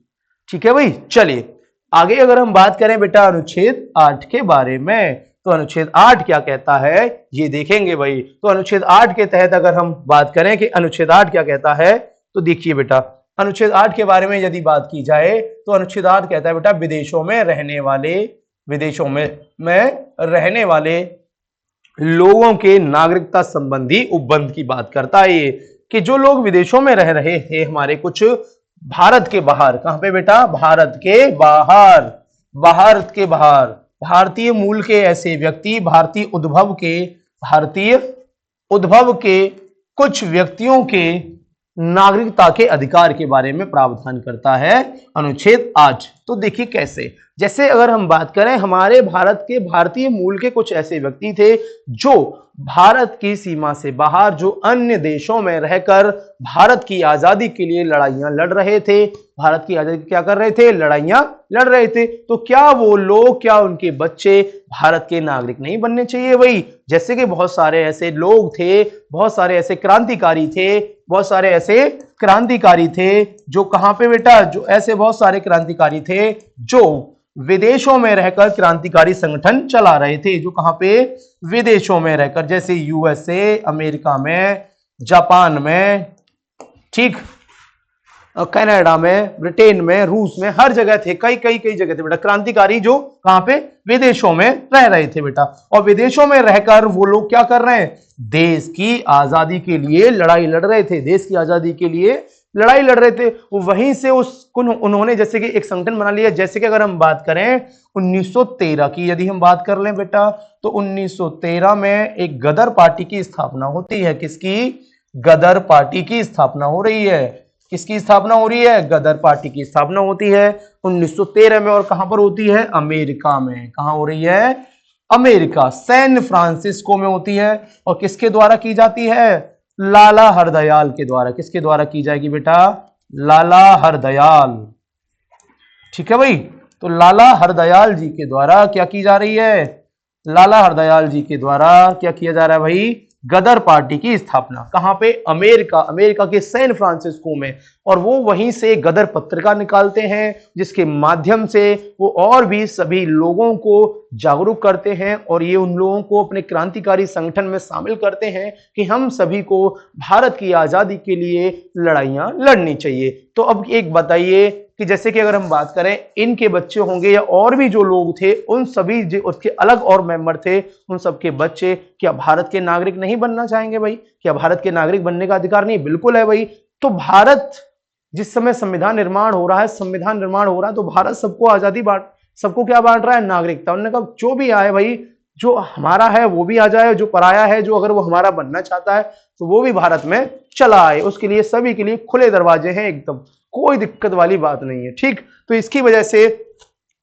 Speaker 1: ठीक है भाई, चलिए आगे अगर हम बात करें बेटा अनुच्छेद 8 के बारे में, तो अनुच्छेद 8 क्या कहता है ये देखेंगे भाई। तो अनुच्छेद 8 के तहत अगर हम बात करें कि अनुच्छेद 8 क्या कहता है, तो देखिए बेटा अनुच्छेद 8 के बारे में यदि बात की जाए तो अनुच्छेद 8 कहता है बेटा विदेशों में रहने वाले लोगों के नागरिकता संबंधी उपबंध की बात करता है ये, कि जो लोग विदेशों में रह रहे थे हमारे कुछ भारत के बाहर, कहां पे बेटा, भारत के बाहर, भारत के बाहर भारतीय मूल के ऐसे व्यक्ति, भारतीय उद्भव के कुछ व्यक्तियों के नागरिकता के अधिकार के बारे में प्रावधान करता है अनुच्छेद 8। तो देखिए कैसे, जैसे अगर हम बात करें हमारे भारत के भारतीय मूल के कुछ ऐसे व्यक्ति थे जो भारत की सीमा से बाहर, जो अन्य देशों में रहकर भारत की आजादी के लिए लड़ाइयां लड़ रहे थे, भारत की आजादी क्या कर रहे थे, लड़ाइयां लड़ रहे थे। तो क्या वो लोग, क्या उनके बच्चे भारत के नागरिक नहीं बनने चाहिए भाई? जैसे कि बहुत सारे ऐसे लोग थे, बहुत सारे ऐसे क्रांतिकारी थे जो कहां पे बेटा, जो ऐसे बहुत सारे क्रांतिकारी थे जो विदेशों में रहकर क्रांतिकारी संगठन चला रहे थे, जो कहां पे, विदेशों में रहकर, जैसे यूएसए, अमेरिका में, जापान में, ठीक, कनाडा में, ब्रिटेन में, रूस में, हर जगह थे, कई जगह थे बेटा क्रांतिकारी जो कहां पे, विदेशों में रह रहे थे बेटा। और विदेशों में रहकर वो लोग क्या कर रहे हैं, देश की आजादी के लिए लड़ाई लड़ रहे थे, देश की आजादी के लिए लड़ाई लड़ रहे थे। वहीं से उन्होंने जैसे कि एक संगठन बना लिया। जैसे कि अगर हम बात करें 1913 की, यदि हम बात कर लें बेटा, तो 1913 में एक गदर पार्टी की स्थापना होती है। किसकी, गदर पार्टी की स्थापना हो रही है। किसकी स्थापना हो रही है, गदर पार्टी की स्थापना होती है 1913 में। और कहां पर होती है, अमेरिका में। कहां हो रही है, अमेरिका, सैन फ्रांसिस्को में होती है। और किसके द्वारा की जाती है, लाला हरदयाल के द्वारा। किसके द्वारा की जाएगी बेटा, लाला हरदयाल। ठीक है भाई, तो लाला हरदयाल जी के द्वारा क्या की जा रही है, लाला हरदयाल जी के द्वारा क्या किया जा रहा है भाई, गदर पार्टी की स्थापना। कहां पे, अमेरिका के सैन फ्रांसिस्को में। और वो वहीं से गदर पत्रिका निकालते हैं, जिसके माध्यम से वो और भी सभी लोगों को जागरूक करते हैं, और ये उन लोगों को अपने क्रांतिकारी संगठन में शामिल करते हैं कि हम सभी को भारत की आजादी के लिए लड़ाइयां लड़नी चाहिए। तो अब एक बताइए कि जैसे कि अगर हम बात करें, इनके बच्चे होंगे या और भी जो लोग थे, उन सभी जो उसके अलग और मेंबर थे, उन सबके बच्चे क्या भारत के नागरिक नहीं बनना चाहेंगे भाई? क्या भारत के नागरिक बनने का अधिकार नहीं? बिल्कुल है भाई। तो भारत, जिस समय संविधान निर्माण हो रहा है, तो भारत सबको आजादी सबको क्या बांट रहा है, नागरिकता। उन्होंने कहा जो भी आए भाई, जो हमारा है वो भी आ जाए, जो पराया है, जो अगर वो हमारा बनना चाहता है तो वो भी भारत में चला आए। उसके लिए सभी के लिए खुले दरवाजे हैं, एकदम कोई दिक्कत वाली बात नहीं है। ठीक, तो इसकी वजह से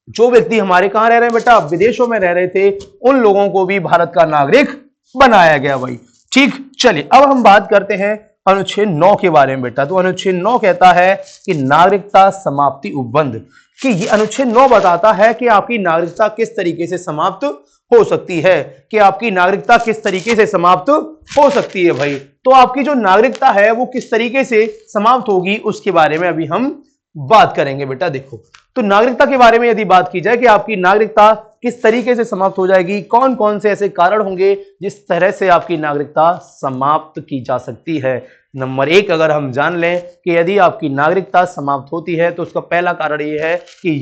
Speaker 1: जो व्यक्ति हमारे कहां रह रहे हैं बेटा, विदेशों में रह रहे थे, उन लोगों को भी भारत का नागरिक बनाया गया भाई। ठीक, चलिए अब हम बात करते हैं अनुच्छेद 9 के बारे में बेटा। तो अनुच्छेद 9 कहता है कि नागरिकता समाप्ति उपबंध, कि ये अनुच्छेद 9 बताता है कि आपकी नागरिकता किस तरीके से समाप्त हो सकती है, कि आपकी नागरिकता किस तरीके से समाप्त हो सकती है भाई। तो आपकी जो नागरिकता है वो किस तरीके से समाप्त होगी, उसके बारे में अभी हम बात करेंगे बेटा। देखो, तो नागरिकता के बारे में यदि बात की जाए कि आपकी नागरिकता किस तरीके से समाप्त हो जाएगी, कौन कौन से ऐसे कारण होंगे जिस तरह से आपकी नागरिकता समाप्त की जा सकती है। नंबर 1 अगर हम जान लें कि यदि आपकी नागरिकता समाप्त होती है, तो उसका पहला कारण यह है कि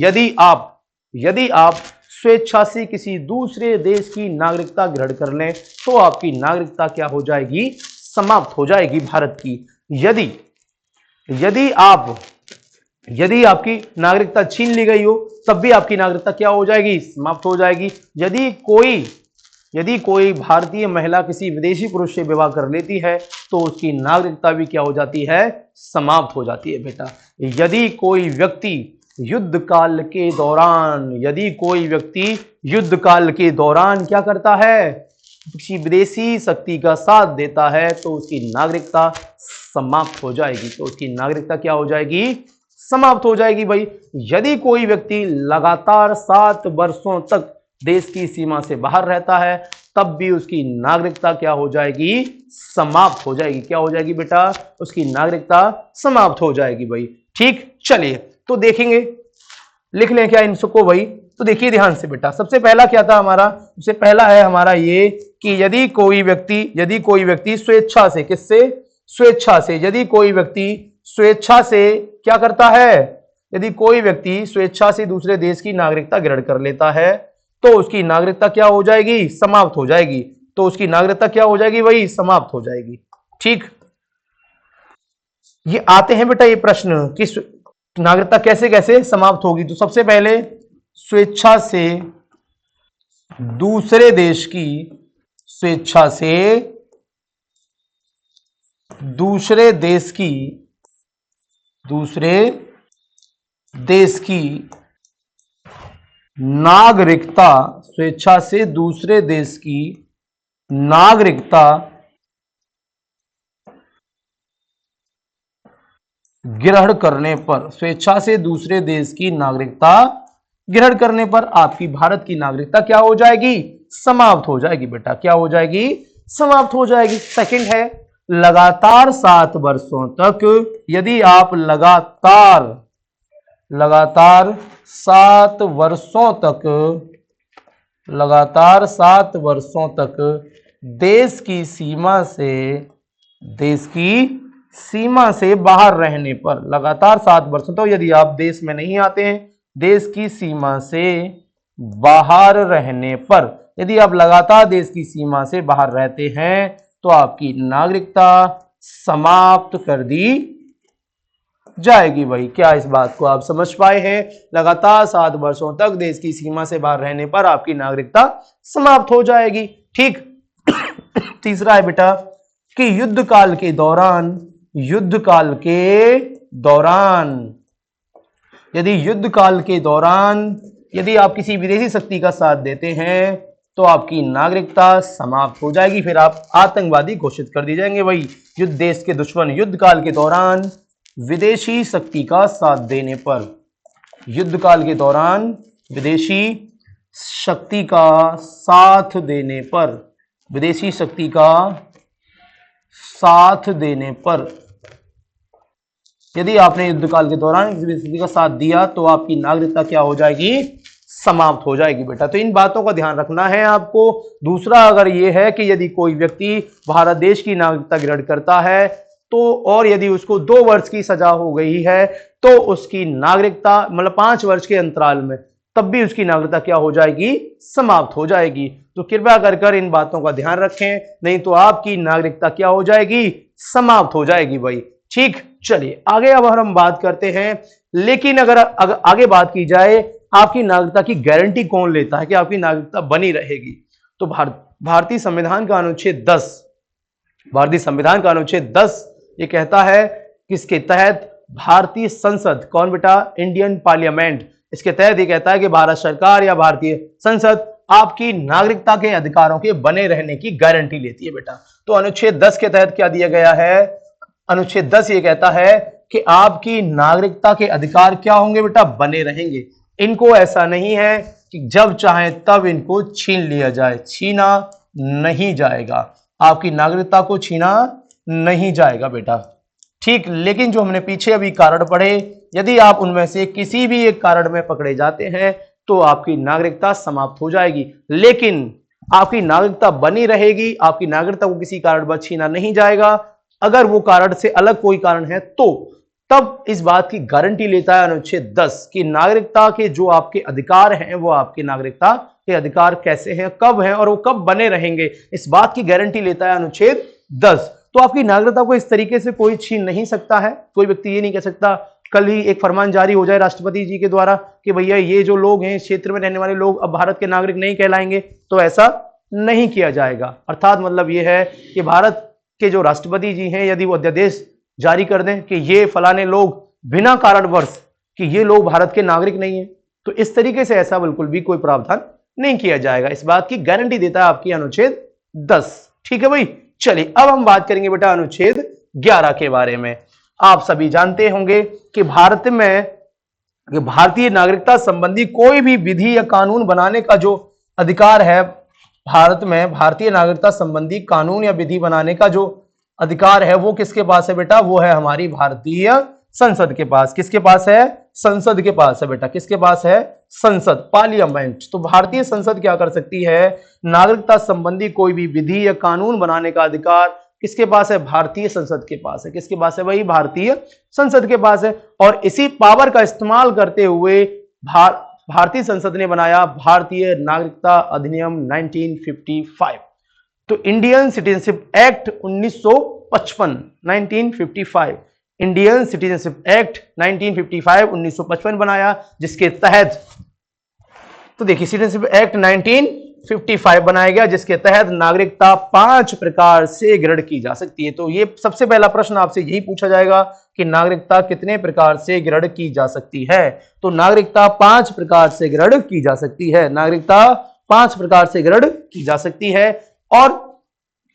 Speaker 1: यदि आप स्वेच्छा से किसी दूसरे देश की नागरिकता ग्रहण कर लें, तो आपकी नागरिकता क्या हो जाएगी, समाप्त हो जाएगी भारत की। यदि आप यदि आपकी नागरिकता छीन ली गई हो तब भी आपकी नागरिकता क्या हो जाएगी, समाप्त हो जाएगी। यदि कोई भारतीय महिला किसी विदेशी पुरुष से विवाह कर लेती है तो उसकी नागरिकता भी क्या हो जाती है, समाप्त हो जाती है बेटा। यदि कोई व्यक्ति युद्ध काल के दौरान क्या करता है, किसी विदेशी शक्ति का साथ देता है तो उसकी नागरिकता समाप्त हो जाएगी। तो उसकी नागरिकता क्या हो जाएगी, समाप्त हो जाएगी भाई। यदि कोई व्यक्ति लगातार 7 वर्षों तक देश की सीमा से बाहर रहता है तब भी उसकी नागरिकता क्या हो जाएगी, समाप्त हो जाएगी। क्या हो जाएगी बेटा, उसकी नागरिकता समाप्त हो जाएगी भाई। ठीक, चलिए तो देखेंगे, लिख लें क्या इन सबको भाई। तो देखिए ध्यान से बेटा, सबसे पहला क्या था हमारा, सबसे पहला है हमारा ये कि यदि कोई व्यक्ति स्वेच्छा से, किससे, स्वेच्छा से, यदि कोई व्यक्ति स्वेच्छा से क्या करता है, यदि कोई व्यक्ति स्वेच्छा से दूसरे देश की नागरिकता ग्रहण कर लेता है तो उसकी नागरिकता क्या हो जाएगी, समाप्त हो जाएगी। तो उसकी नागरिकता क्या हो जाएगी भाई, समाप्त हो जाएगी। ठीक, ये आते हैं बेटा ये प्रश्न कि नागरिकता कैसे कैसे समाप्त होगी। तो सबसे पहले स्वेच्छा से दूसरे देश की, स्वेच्छा से दूसरे देश की नागरिकता, स्वेच्छा से दूसरे देश की नागरिकता ग्रहण करने पर, स्वेच्छा से दूसरे देश की नागरिकता ग्रहण करने पर आपकी भारत की नागरिकता क्या हो जाएगी, समाप्त हो जाएगी बेटा। क्या हो जाएगी, समाप्त हो जाएगी। सेकंड है लगातार 7 वर्षों तक, यदि आप लगातार 7 वर्षों तक देश की सीमा से बाहर रहने पर, लगातार 7 वर्षों तक यदि आप देश में नहीं आते हैं, देश की सीमा से बाहर रहने पर, यदि आप लगातार देश की सीमा से बाहर रहते हैं तो आपकी नागरिकता समाप्त कर दी जाएगी भाई। क्या इस बात को आप समझ पाए हैं? लगातार 7 वर्षों तक देश की सीमा से बाहर रहने पर आपकी नागरिकता समाप्त हो जाएगी। ठीक। तीसरा है बेटा कि युद्ध काल के दौरान यदि आप किसी विदेशी शक्ति का साथ देते हैं तो आपकी नागरिकता समाप्त हो जाएगी, फिर आप आतंकवादी घोषित कर दिए जाएंगे भाई। युद्ध देश के दुश्मन, युद्ध काल के दौरान विदेशी शक्ति का साथ देने पर, युद्ध काल के दौरान विदेशी शक्ति का साथ देने पर, विदेशी शक्ति का साथ देने पर यदि आपने युद्ध काल के दौरान किसी विदेशी शक्ति का साथ दिया तो आपकी नागरिकता क्या हो जाएगी, समाप्त हो जाएगी बेटा। तो इन बातों का ध्यान रखना है आपको। दूसरा अगर ये है कि यदि कोई व्यक्ति भारत देश की नागरिकता ग्रहण करता है तो और यदि उसको 2 वर्ष की सजा हो गई है तो उसकी नागरिकता मतलब 5 वर्ष के अंतराल में तब भी उसकी नागरिकता क्या हो जाएगी, समाप्त हो जाएगी। तो कृपया कर इन बातों का ध्यान रखें, नहीं तो आपकी नागरिकता क्या हो जाएगी, समाप्त हो जाएगी भाई। ठीक, चलिए आगे अब हम बात करते हैं। लेकिन अगर आगे बात की जाए आपकी नागरिकता की गारंटी कौन लेता है कि आपकी नागरिकता बनी रहेगी, तो भारतीय संविधान का अनुच्छेद 10 ये कहता है किसके तहत, भारतीय संसद, कौन बेटा, इंडियन पार्लियामेंट, इसके तहत ये कहता है कि भारत सरकार या भारतीय संसद आपकी नागरिकता के अधिकारों के बने रहने की गारंटी लेती है बेटा। तो अनुच्छेद 10 के तहत क्या दिया गया है, अनुच्छेद 10 ये कहता है कि आपकी नागरिकता के अधिकार क्या होंगे बेटा, बने रहेंगे। इनको ऐसा नहीं है कि जब चाहे तब इनको छीन लिया जाए, छीना नहीं जाएगा, आपकी नागरिकता को छीना नहीं जाएगा बेटा। ठीक, लेकिन जो हमने पीछे अभी कारण पढ़े, यदि आप उनमें से किसी भी एक कारण में पकड़े जाते हैं तो आपकी नागरिकता समाप्त हो जाएगी, लेकिन आपकी नागरिकता बनी रहेगी, आपकी नागरिकता को किसी कारणवश छीना नहीं जाएगा। अगर वो कारण से अलग कोई कारण है तो तब इस बात की गारंटी लेता है अनुच्छेद 10 कि नागरिकता के जो आपके अधिकार हैं वो आपके नागरिकता के अधिकार कैसे हैं, कब हैं और वो कब बने रहेंगे, इस बात की गारंटी लेता है अनुच्छेद 10। तो आपकी नागरिकता को इस तरीके से कोई छीन नहीं सकता है, कोई व्यक्ति ये नहीं कह सकता कल ही एक फरमान जारी हो जाए राष्ट्रपति जी के द्वारा कि भैया ये जो लोग हैं, इस क्षेत्र में रहने वाले लोग अब भारत के नागरिक नहीं कहलाएंगे, तो ऐसा नहीं किया जाएगा। अर्थात मतलब ये है कि भारत के जो राष्ट्रपति जी हैं, यदि वो अध्यादेश जारी कर दें कि ये फलाने लोग बिना कारणवश कि ये लोग भारत के नागरिक नहीं है, तो इस तरीके से ऐसा बिल्कुल भी कोई प्रावधान नहीं किया जाएगा। इस बात की गारंटी देता है आपकी अनुच्छेद 10। ठीक है भाई, चलिए अब हम बात करेंगे बेटा अनुच्छेद 11 के बारे में। आप सभी जानते होंगे कि भारत में भारतीय नागरिकता संबंधी कोई भी विधि या कानून बनाने का जो अधिकार है, भारत में भारतीय नागरिकता संबंधी कानून या विधि बनाने का जो अधिकार है वो किसके पास है बेटा? वो है हमारी भारतीय संसद के पास। किसके पास है? संसद के पास है बेटा। किसके पास है? संसद, पार्लियामेंट। तो भारतीय संसद क्या कर सकती है? नागरिकता संबंधी कोई भी विधि या कानून बनाने का अधिकार किसके पास है? भारतीय संसद के पास है। किसके पास है भाई? भारतीय संसद के पास है। और इसी पावर का इस्तेमाल करते हुए भारतीय संसद ने बनाया भारतीय नागरिकता अधिनियम 1955। तो Indian citizenship act 1955 Indian citizenship act 1955 बनाया, जिसके तहत, तो देखिए सिटीजनशिप एक्ट 1955 बनाया गया, जिसके तहत नागरिकता 5 प्रकार से ग्रहण की जा सकती है। तो ये सबसे पहला प्रश्न आपसे यही पूछा जाएगा कि नागरिकता कितने प्रकार से ग्रहण की जा सकती है? तो नागरिकता 5 प्रकार से ग्रहण की जा सकती है। नागरिकता 5 प्रकार से ग्रहण की जा सकती है। और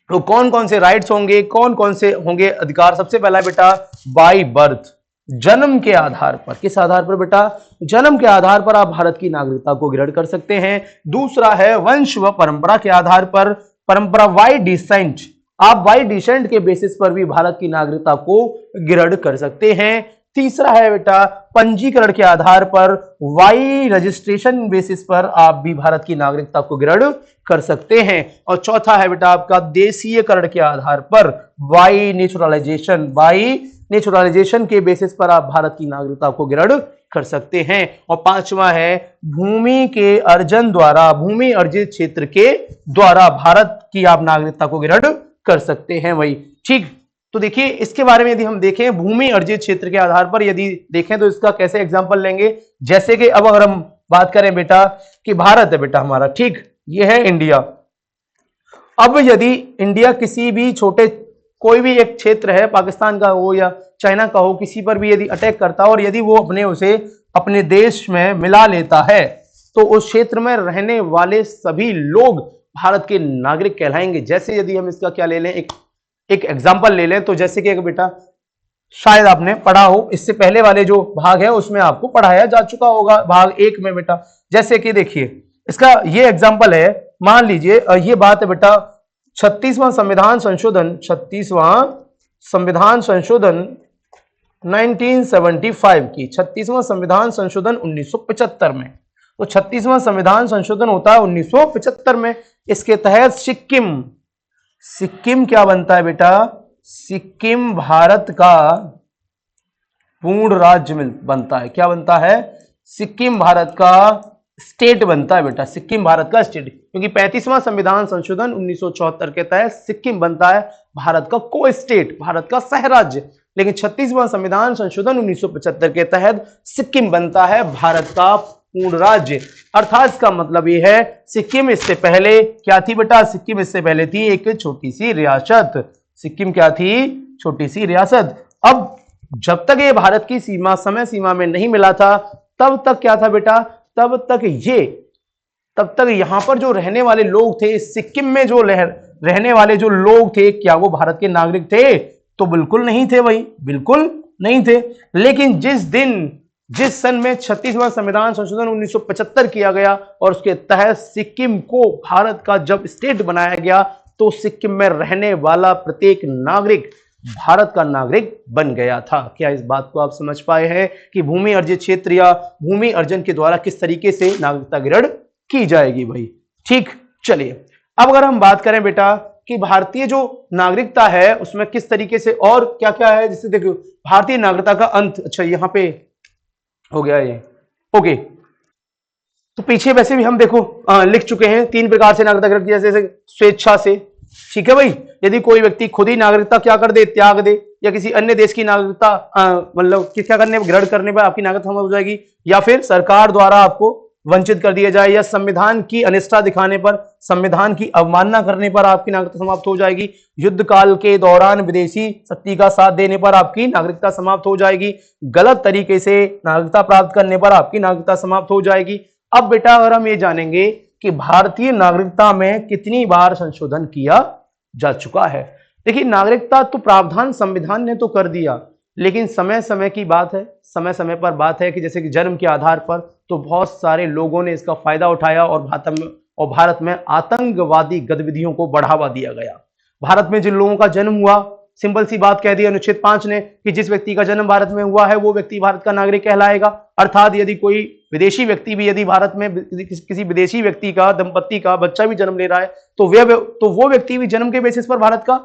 Speaker 1: तो कौन कौन से राइट्स होंगे, कौन कौन से होंगे अधिकार? सबसे पहला बेटा बाय बर्थ, जन्म के आधार पर। किस आधार पर बेटा? जन्म के आधार पर आप भारत की नागरिकता को ग्रहण कर सकते हैं। दूसरा है वंश व परंपरा के आधार पर, परंपरा बाय डिसेंट, आप बाय डिसेंट के बेसिस पर भी भारत की नागरिकता को ग्रहण कर सकते हैं। तीसरा है बेटा पंजीकरण के आधार पर, वाई रजिस्ट्रेशन बेसिस पर आप भी भारत की नागरिकता को ग्रहण कर सकते हैं। और चौथा है बेटा आपका देशीयकरण के आधार पर, वाई नेचुरलाइजेशन के बेसिस पर आप भारत की नागरिकता को ग्रहण कर सकते हैं। और पांचवा है भूमि के अर्जन द्वारा, भूमि अर्जित क्षेत्र के द्वारा भारत की आप नागरिकता को ग्रहण कर सकते हैं भाई। ठीक, तो देखिए इसके बारे में यदि हम देखें भूमि अर्जित क्षेत्र के आधार पर यदि देखें तो इसका कैसे एग्जांपल लेंगे? जैसे कि अब अगर हम बात करें बेटा कि भारत है बेटा हमारा, ठीक, ये है इंडिया। अब यदि इंडिया किसी भी छोटे कोई भी एक क्षेत्र है, पाकिस्तान का हो या चाइना का हो, किसी पर भी यदि अटैक करता है और यदि वो उसे अपने देश में मिला लेता है, तो उस क्षेत्र में रहने वाले सभी लोग भारत के नागरिक कहलाएंगे। जैसे यदि हम इसका क्या ले लें, एक एग्जाम्पल ले लें, तो जैसे कि बेटा शायद आपने पढ़ा हो, इससे पहले वाले जो भाग है उसमें आपको पढ़ाया जा चुका होगा भाग 1 में बेटा। जैसे कि देखिए इसका ये एग्जाम्पल है, मान लीजिए ये बात है बेटा 36वां संविधान संशोधन 1975 की, 36वां संविधान संशोधन 1975 में। तो 36वां संविधान संशोधन होता है 1975 में। इसके तहत सिक्किम क्या बनता है बेटा? सिक्किम भारत का पूर्ण राज्य बनता है। क्या बनता है? सिक्किम भारत का स्टेट बनता है बेटा, सिक्किम भारत का स्टेट। क्योंकि 35वां संविधान संशोधन 1974 के तहत सिक्किम बनता है भारत का को स्टेट, भारत का सह राज्य। लेकिन 36वां संविधान संशोधन 1975 के तहत सिक्किम बनता है भारत का पूर्ण राज्य। अर्थात इसका मतलब यह है सिक्किम इससे पहले क्या थी बेटा? सिक्किम इससे पहले थी एक छोटी सी रियासत। सिक्किम क्या थी? छोटी सी रियासत। अब जब तक ये भारत की समय सीमा में नहीं मिला था, तब तक क्या था बेटा? तब तक यहां पर जो रहने वाले लोग थे, सिक्किम में जो रहने वाले जो लोग थे, क्या वो भारत के नागरिक थे? तो बिल्कुल नहीं थे भाई, बिल्कुल नहीं थे। लेकिन जिस सन में 36वां संविधान संशोधन 1975 किया गया और उसके तहत सिक्किम को भारत का जब स्टेट बनाया गया, तो सिक्किम में रहने वाला प्रत्येक नागरिक भारत का नागरिक बन गया था। क्या इस बात को आप समझ पाए हैं कि भूमि अर्जित क्षेत्र या भूमि अर्जन के द्वारा किस तरीके से नागरिकता ग्रहण की जाएगी भाई? ठीक, चलिए अब अगर हम बात करें बेटा कि भारतीय जो नागरिकता है उसमें किस तरीके से और क्या क्या है, जिससे देखो भारतीय नागरिकता का अंत, अच्छा यहां पे हो गया ये, ओके। तो पीछे वैसे भी हम देखो लिख चुके हैं 3 प्रकार से नागरिकता ग्रहण की, जैसे स्वेच्छा से, ठीक है भाई, यदि कोई व्यक्ति खुद ही नागरिकता क्या कर दे, त्याग दे, या किसी अन्य देश की नागरिकता मतलब क्या करने ग्रहण करने पर आपकी नागरिकता समाप्त हो जाएगी, या फिर सरकार द्वारा आपको वंचित कर दिया जाए, या संविधान की अनिष्ठा दिखाने पर, संविधान की अवमानना करने पर आपकी नागरिकता समाप्त हो जाएगी, युद्ध काल के दौरान विदेशी शक्ति का साथ देने पर आपकी नागरिकता समाप्त हो जाएगी, गलत तरीके से नागरिकता प्राप्त करने पर आपकी नागरिकता समाप्त हो जाएगी। अब बेटा अगर हम ये जानेंगे कि भारतीय नागरिकता में कितनी बार संशोधन किया जा चुका है। देखिए, नागरिकता तो प्रावधान संविधान ने तो कर दिया, लेकिन समय समय की बात है, समय समय पर बात है कि जैसे कि जन्म के आधार पर तो बहुत सारे लोगों ने इसका फायदा उठाया और भारत में आतंकवादी गतिविधियों को बढ़ावा दिया गया। भारत में जिन लोगों का जन्म हुआ, सिंपल सी बात कह दी अनुच्छेद 5 ने कि जिस व्यक्ति का जन्म भारत में हुआ है वो व्यक्ति भारत का नागरिक कहलाएगा। अर्थात यदि कोई विदेशी व्यक्ति भी यदि भारत में किसी विदेशी व्यक्ति का, दंपत्ति का बच्चा भी जन्म ले रहा है तो वो व्यक्ति भी जन्म के बेसिस पर भारत का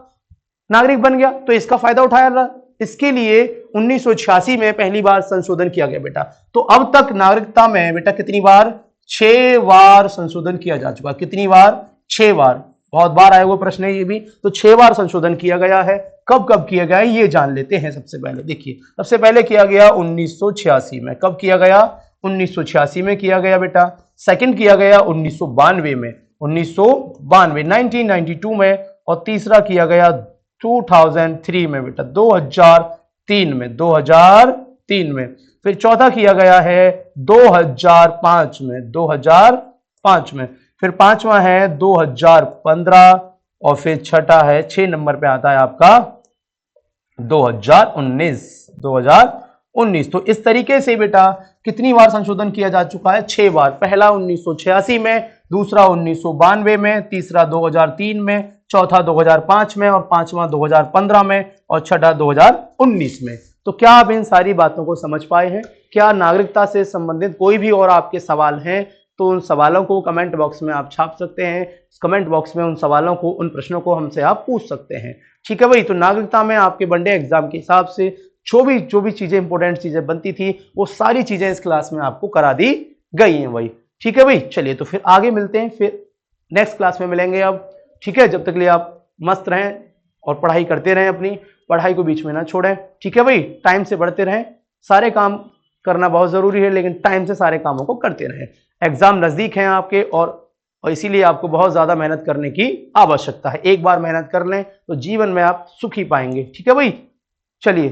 Speaker 1: नागरिक बन गया, तो इसका फायदा उठाया रहा। इसके लिए 1986 में पहली बार संशोधन किया गया बेटा। तो अब तक नागरिकता में बेटा कितनी बार? 6 बार संशोधन किया जा चुका। कितनी बार? 6 बार। बहुत बार आया हुआ प्रश्न है ये भी। तो 6 बार संशोधन किया गया है। कब कब किया गया है ये जान लेते हैं। सबसे पहले देखिए, सबसे पहले किया गया 1986 में। कब किया गया? 1986 में किया गया बेटा। सेकंड किया गया 1992 में, 1992 में। और तीसरा किया गया 2003 में बेटा, 2003 में, 2003 में। फिर चौथा किया गया है 2005 में, 2005 में। फिर पांचवा है 2015 और फिर छठा है 6 नंबर पे आता है आपका 2019। तो इस तरीके से बेटा कितनी बार संशोधन किया जा चुका है? 6 बार। पहला 1986 में, दूसरा 1992 में, तीसरा 2003 में, चौथा 2005 में और पांचवा 2015 में और छठा 2019 में। तो क्या आप इन सारी बातों को समझ पाए हैं? क्या नागरिकता से संबंधित कोई भी और आपके सवाल हैं तो उन सवालों को कमेंट बॉक्स में आप छाप सकते हैं। कमेंट बॉक्स में उन सवालों को, उन प्रश्नों को हमसे आप पूछ सकते हैं। ठीक है भाई। तो नागरिकता में आपके वनडे एग्जाम के हिसाब से जो भी चीजें, इंपॉर्टेंट चीजें बनती थी वो सारी चीजें इस क्लास में आपको करा दी गई हैं भाई। ठीक है भाई। चलिए तो फिर आगे मिलते हैं, फिर नेक्स्ट क्लास में मिलेंगे अब। ठीक है। जब तक के लिए आप मस्त रहें और पढ़ाई करते रहें, अपनी पढ़ाई को बीच में ना छोड़ें। ठीक है भाई। टाइम से बढ़ते रहें। सारे काम करना बहुत जरूरी है, लेकिन टाइम से सारे कामों को करते रहें। एग्जाम नजदीक हैं आपके और इसीलिए आपको बहुत ज्यादा मेहनत करने की आवश्यकता है। एक बार मेहनत कर लें तो जीवन में आप सुखी पाएंगे। ठीक है भाई। चलिए।